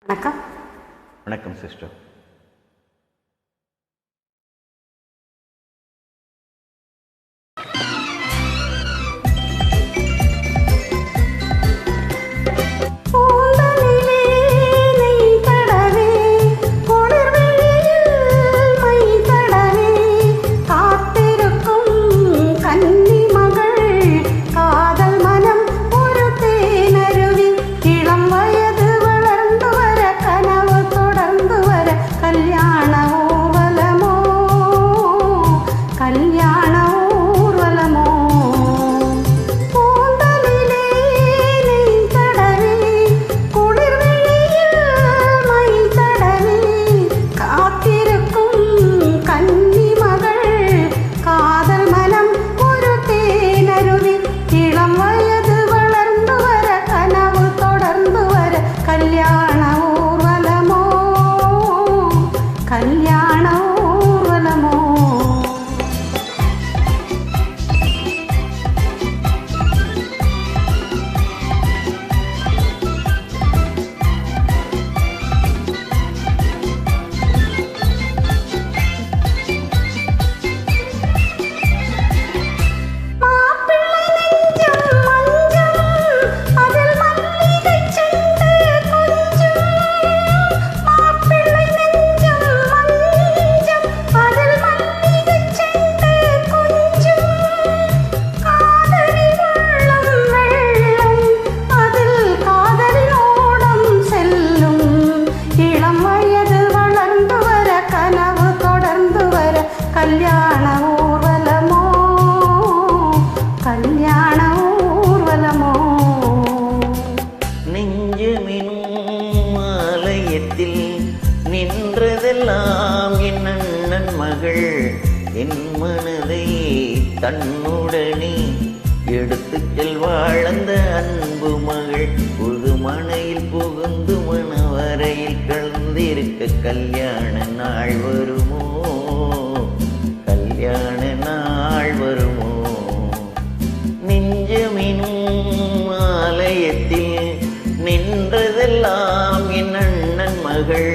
வணக்கம். வணக்கம் சிஸ்டர். கல்யாண ஊர்வலமோ கல்யாண ஊர்வலமோ. நெஞ்சமினும் ஆலயத்தில் நின்றதெல்லாம் என் அண்ணன் மகள், என் மனதை தன்னுடனே எடுத்து செல்வாழ்ந்த அன்பு மகள், புது மனையில் புகுந்து மணவரையில் கலந்திருக்க கல்யாண நாள் வருமோ, கல்யாண நாள் வருமோ. நெஞ்சமினும் ஆலயத்தில் நின்றதெல்லாம் என் அண்ணன் மகள்,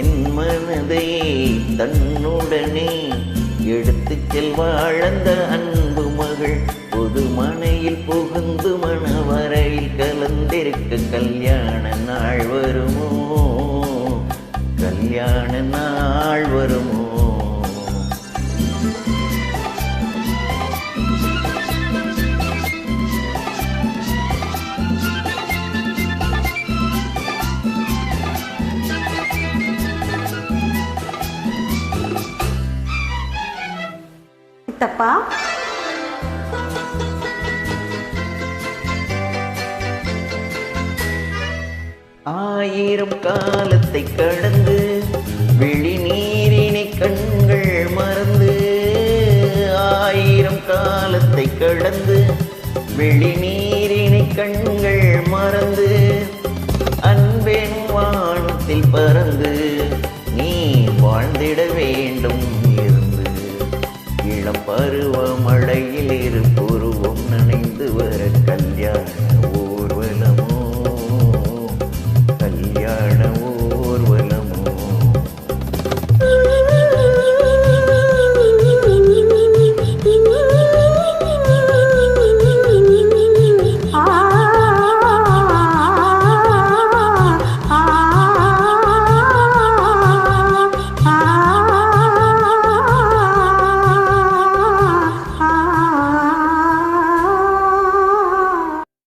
என் மனதை தன்னுடனே எடுத்து செல்வாழ்ந்த அன்பு மகள், புது மனையில் புகுந்து மணவரையில் கலந்திருக்க கல்யாண நாள் வருமோ, கல்யாண நாள் வருமோ. சித்தப்பா, ஆயிரம் காலத்தை கடந்து வெளிநீரினை கண்கள் மறந்து, ஆயிரம் காலத்தை கடந்து வெளிநீரினை கண்கள் மறந்து,